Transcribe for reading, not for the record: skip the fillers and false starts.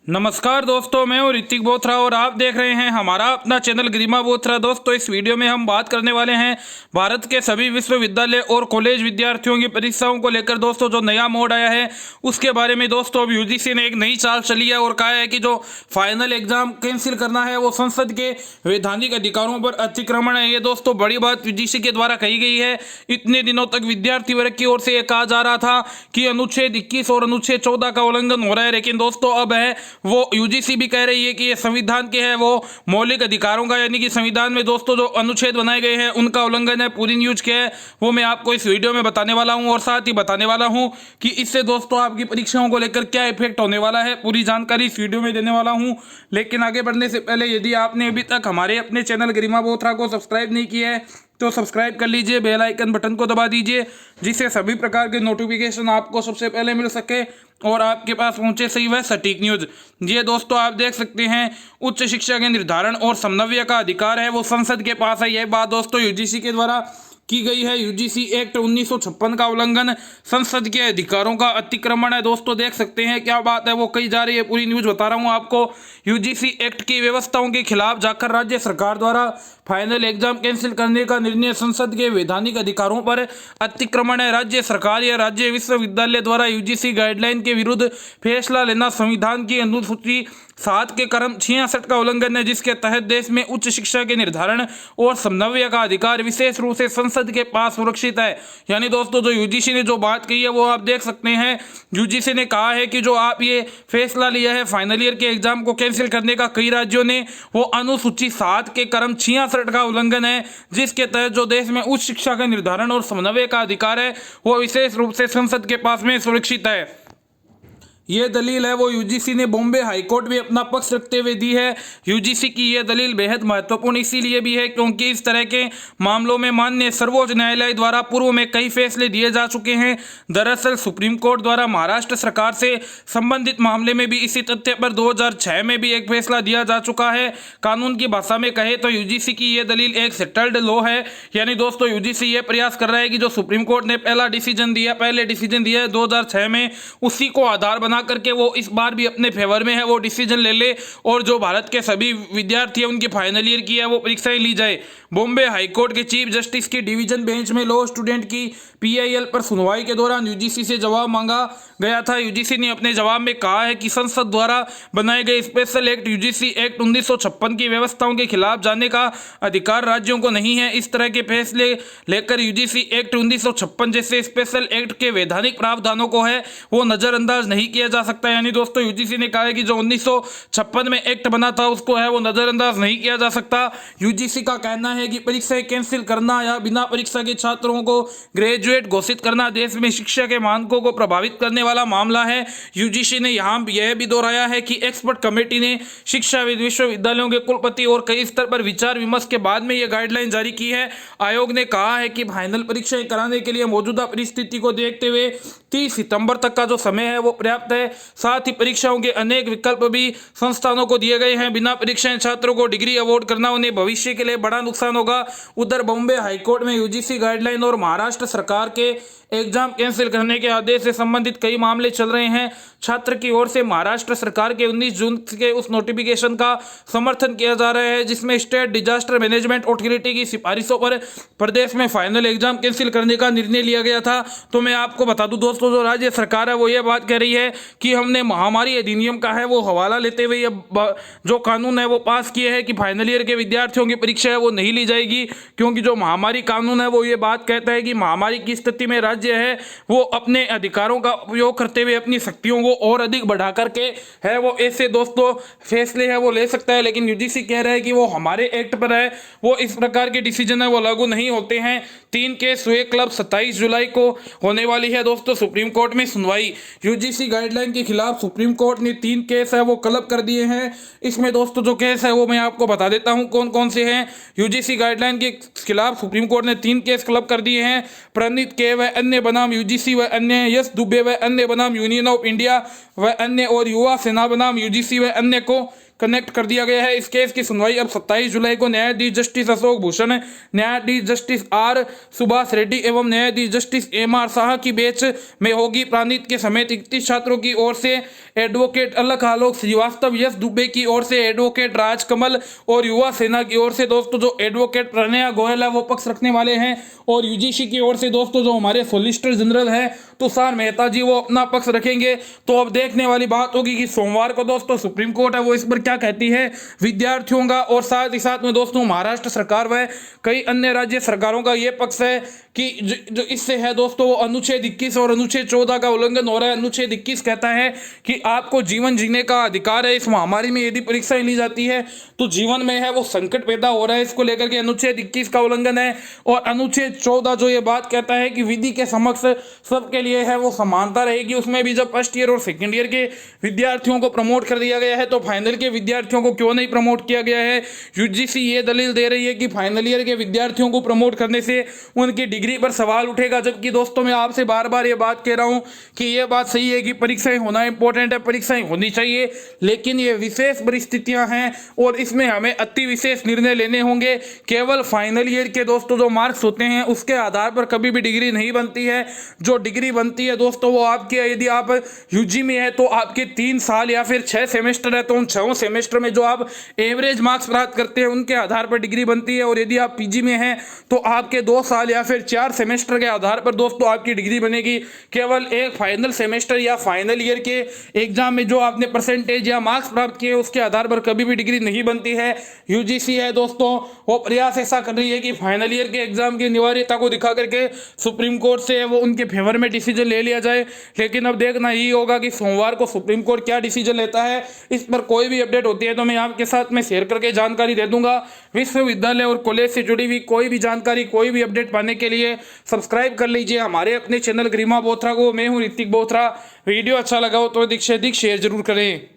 नमस्कार दोस्तों, मैं हूं ऋतिक बोथरा और आप देख रहे हैं हमारा अपना चैनल गरिमा बोथरा। दोस्तों, इस वीडियो में हम बात करने वाले हैं भारत के सभी विश्वविद्यालय और कॉलेज विद्यार्थियों की परीक्षाओं को लेकर। दोस्तों, जो नया मोड आया है उसके बारे में दोस्तों अब यूजीसी ने एक नई चाल चली है और कहा है कि जो फाइनल एग्जाम कैंसिल करना है वो संसद के वैधानिक अधिकारों पर अतिक्रमण है। ये दोस्तों बड़ी बात यूजीसी के द्वारा कही गई है। इतने दिनों तक विद्यार्थी वर्ग की ओर से ये कहा जा रहा था कि अनुच्छेद 21 और अनुच्छेद 14 का उल्लंघन हो रहा है, लेकिन दोस्तों अब है वो यूजीसी भी कह रही है कि ये संविधान के है वो मौलिक अधिकारों का, यानी कि संविधान में दोस्तों जो अनुच्छेद बनाए गए हैं उनका उल्लंघन है। पूरी न्यूज क्या है वो मैं आपको इस वीडियो में बताने वाला हूं और साथ ही बताने वाला हूं कि इससे दोस्तों आपकी परीक्षाओं को लेकर क्या इफेक्ट होने वाला है। पूरी जानकारी इस वीडियो में देने वाला हूं। लेकिन आगे बढ़ने से पहले यदि आपने अभी तक हमारे अपने चैनल गरिमा बोथरा को सब्सक्राइब नहीं किया है तो सब्सक्राइब कर लीजिए, बेल आइकन बटन को दबा दीजिए जिससे सभी प्रकार के नोटिफिकेशन आपको सबसे पहले मिल सके और आपके पास पहुंचे सही वह सटीक न्यूज। ये दोस्तों आप देख सकते हैं, उच्च शिक्षा के निर्धारण और समन्वय का अधिकार है वो संसद के पास है। यह बात दोस्तों यूजीसी के द्वारा की गई है। यूजीसी एक्ट 1956 का उल्लंघन संसद के अधिकारों का अतिक्रमण है। दोस्तों देख सकते हैं क्या बात है वो कही जा रही है, पूरी न्यूज बता रहा हूं आपको। यूजीसी एक्ट की व्यवस्थाओं के खिलाफ जाकर राज्य सरकार द्वारा फाइनल एग्जाम कैंसिल करने का निर्णय संसद के वैधानिक अधिकारों पर अतिक्रमण है। राज्य सरकार या राज्य विश्वविद्यालय द्वारा यूजीसी गाइडलाइन के विरुद्ध फैसला लेना संविधान की अनुसूची 7 के क्रम 66 का उल्लंघन है, जिसके तहत देश में उच्च शिक्षा के निर्धारण और समन्वय का अधिकार विशेष रूप से संसद के पास सुरक्षित है। यानी दोस्तों जो यूजीसी ने जो बात कही है वो आप देख सकते हैं। यूजीसी ने कहा है कि जो आप ये फैसला लिया है फाइनल ईयर के एग्जाम को कैंसिल करने का कई राज्यों ने, वो अनुसूची 7 के क्रम 66 का उल्लंघन है, जिसके तहत जो देश में उच्च शिक्षा का निर्धारण और समन्वय का अधिकार है वो विशेष रूप से संसद के पास में सुरक्षित है। ये दलील है वो यूजीसी ने बॉम्बे हाईकोर्ट में अपना पक्ष रखते हुए दी है। यूजीसी की यह दलील बेहद महत्वपूर्ण इसीलिए भी है क्योंकि इस तरह के मामलों में माननीय सर्वोच्च न्यायालय द्वारा पूर्व में कई फैसले दिए जा चुके हैं। दरअसल सुप्रीम कोर्ट द्वारा महाराष्ट्र सरकार से संबंधित मामले में भी इसी तथ्य पर 2006 में भी एक फैसला दिया जा चुका है। कानून की भाषा में कहे तो यूजीसी की यह दलील एक सेटल्ड लॉ है। यानी दोस्तों यूजीसी ये प्रयास कर रहा है कि जो सुप्रीम कोर्ट ने पहले डिसीजन दिया है 2006 में, उसी को आधार बना करके वो इस बार भी अपने फेवर में है वो डिसीजन ले ले और जो भारत के सभी विद्यार्थी हैं उनकी फाइनल ईयर की है वो परीक्षाएं ली जाए। बॉम्बे हाईकोर्ट के चीफ जस्टिस की डिवीजन बेंच में लॉ स्टूडेंट की पीआईएल पर सुनवाई के दौरान यूजीसी से जवाब मांगा गया था। यूजीसी ने अपने जवाब में कहा है कि संसद द्वारा बनाए गए स्पेशल एक्ट यूजीसी एक्ट 1956 की व्यवस्थाओं के खिलाफ जाने का अधिकार राज्यों को नहीं है। इस तरह के फैसले लेकर यूजीसी एक्ट 1956 जैसे स्पेशल एक्ट के वैधानिक प्रावधानों को है वो नजरअंदाज नहीं किया जा सकता। यानी दोस्तों यूजीसी ने कहा है कि जो 1956 में एक्ट बना था उसको है वो नजरअंदाज नहीं किया जा सकता। यूजीसी का कहना है कि परीक्षाएं कैंसिल करना या बिना परीक्षा के छात्रों को ग्रेजुएट घोषित करना देश में शिक्षा के मानकों को प्रभावित करने वाला मामला है। यूजीसी ने यहाँ यह भी दोहराया है कि एक्सपर्ट कमेटी ने शिक्षा विश्वविद्यालयों के कुलपति और कई स्तर पर विचार विमर्श के बाद में यह गाइडलाइन जारी की है। आयोग ने कहा है कि फाइनल परीक्षाएं कराने के लिए मौजूदा परिस्थिति को देखते हुए 30 सितंबर तक का जो समय है वो पर्याप्त है। साथ ही परीक्षाओं के अनेक विकल्प भी संस्थानों को दिए गए हैं। बिना परीक्षाएं छात्रों को डिग्री अवॉर्ड करना उन्हें भविष्य के लिए बड़ा नुकसान होगा। उधर बॉम्बे हाईकोर्ट में यूजीसी गाइडलाइन और महाराष्ट्र सरकार के एग्जाम कैंसिल करने के आदेश से संबंधित कई मामले चल रहे हैं। छात्र की ओर से महाराष्ट्र सरकार के 19 जून के उस नोटिफिकेशन का समर्थन किया जा रहा है जिसमें स्टेट डिजास्टर मैनेजमेंट अथॉरिटी की सिफारिशों पर प्रदेश में फाइनल एग्जाम कैंसिल करने का निर्णय लिया गया था। तो मैं आपको बता दूं दोस्तों, जो राज्य सरकार है वो ये बात कह रही है कि हमने महामारी अधिनियम का है वो हवाला लेते हुए ये जो कानून है वो पास किए है कि फाइनल ईयर के विद्यार्थियों की परीक्षा है वो नहीं ली जाएगी, क्योंकि जो महामारी कानून है वो ये बात कहता है कि महामारी की स्थिति में राज्य है वो अपने अधिकारों का उपयोग करते हुए अपनी शक्तियों को और अधिक बढ़ा करके है वो ऐसे दोस्तों फैसले है वो ले सकता है। लेकिन यूजीसी कह रहा है कि वो हमारे एक्ट पर है वो इस प्रकार के डिसीजन है वो लागू नहीं होते हैं। 3 केस हुए क्लब 27 जुलाई को होने वाली है दोस्तों सुप्रीम कोर्ट में सुनवाई। यूजीसी गाइडलाइन के खिलाफ सुप्रीम कोर्ट ने 3 केस है वो क्लब कर दिए हैं। इसमें दोस्तों जो केस है वो मैं आपको बता देता हूं कौन कौन से हैं। यूजीसी गाइडलाइन के खिलाफ सुप्रीम कोर्ट ने 3 केस क्लब कर दिए हैं। प्रणीत के व अन्य बनाम यूजीसी व अन्य, यश दुबे व अन्य बनाम यूनियन ऑफ इंडिया व अन्य और युवा सेना बनाम यूजीसी व अन्य को कनेक्ट कर दिया गया है। इस केस की सुनवाई अब 27 जुलाई को न्यायाधीश जस्टिस अशोक भूषण, न्यायाधीश जस्टिस आर सुभाष रेड्डी एवं न्यायाधीश जस्टिस MR शाह की बेंच में होगी। प्रांतिक के समेत 31 छात्रों की ओर से एडवोकेट अलख आलोक श्रीवास्तव, यश दुबे की ओर से एडवोकेट राजकमल और युवा सेना की ओर से दोस्तों जो एडवोकेट प्रणया गोयल है वो पक्ष रखने वाले हैं। और UGC की ओर से दोस्तों जो हमारे सॉलिसिटर जनरल है तुषार मेहता जी वो अपना पक्ष रखेंगे। तो अब देखने वाली बात होगी कि सोमवार को दोस्तों सुप्रीम कोर्ट है वो इस पर क्या कहती है विद्यार्थियों का। और साथ ही साथ में दोस्तों महाराष्ट्र सरकार व कई अन्य राज्य सरकारों का ये पक्ष है कि जो इससे है दोस्तों वो अनुच्छेद 21 और अनुच्छेद 14 का उल्लंघन हो रहा है। अनुच्छेद 21 कहता है कि आपको जीवन जीने का अधिकार है। इस महामारी में यदि परीक्षाएं ली जाती है तो जीवन में है वो संकट पैदा हो रहा है, इसको लेकर के अनुच्छेद 21 का उल्लंघन है। और अनुच्छेद 14 जो ये बात कहता है कि विधि के समक्ष सबके लिए है वो समानता रहेगी। उसमें भी जब फर्स्ट ईयर और सेकेंड ईयर के विद्यार्थियों को प्रमोट कर दिया गया है तो फाइनल के विद्यार्थियों को क्यों नहीं प्रमोट किया गया है। UGC ये दलील दे रही है कि फाइनल ईयर के विद्यार्थियों को प्रमोट करने से उनकी डिग्री पर सवाल उठेगा। जबकि दोस्तों मैं आपसे बार बार ये बात कह रहा हूँ कि ये बात सही है कि परीक्षाएं होना इंपॉर्टेंट है, परीक्षाएं होनी चाहिए, लेकिन ये विशेष परिस्थितियां हैं और इसमें हमें अति विशेष निर्णय लेने होंगे। केवल फाइनल ईयर के दोस्तों जो मार्क्स होते हैं उसके आधार पर कभी भी डिग्री नहीं बनती है। जो डिग्री बनती है दोस्तों वो आपके, यदि आप UG में है तो आपके 3 साल या फिर 6 सेमेस्टर है तो उन 6 सेमेस्टर में जो आप एवरेज मार्क्स प्राप्त करते हैं उनके आधार पर डिग्री बनती है। और यदि आप PG में हैं तो आपके 2 साल या फिर 4 सेमेस्टर के आधार पर दोस्तों आपकी डिग्री बनेगी। केवल एक फाइनल सेमेस्टर या फाइनल ईयर के एग्जाम में जो आपने परसेंटेज या मार्क्स प्राप्त किए उसके आधार पर कभी भी डिग्री नहीं बनती है। UGC है दोस्तों वो प्रयास ऐसा कर रही है कि फाइनल ईयर के एग्जाम की अनिवार्यता को दिखा करके सुप्रीम कोर्ट से वो उनके फेवर में डिसीजन ले लिया जाए। लेकिन अब देखना यही होगा कि सोमवार को सुप्रीम कोर्ट क्या डिसीजन लेता है। इस पर कोई भी अपडेट होती है तो मैं आपके साथ में शेयर करके जानकारी दे दूंगा। विश्वविद्यालय और कॉलेज से जुड़ी हुई कोई भी जानकारी, कोई भी अपडेट पाने के लिए सब्सक्राइब कर लीजिए हमारे अपने चैनल गरिमा बोथरा को। मैं हूँ ऋतिक बोथरा। वीडियो अच्छा लगा हो तो अधिक से अधिक शेयर जरूर करें।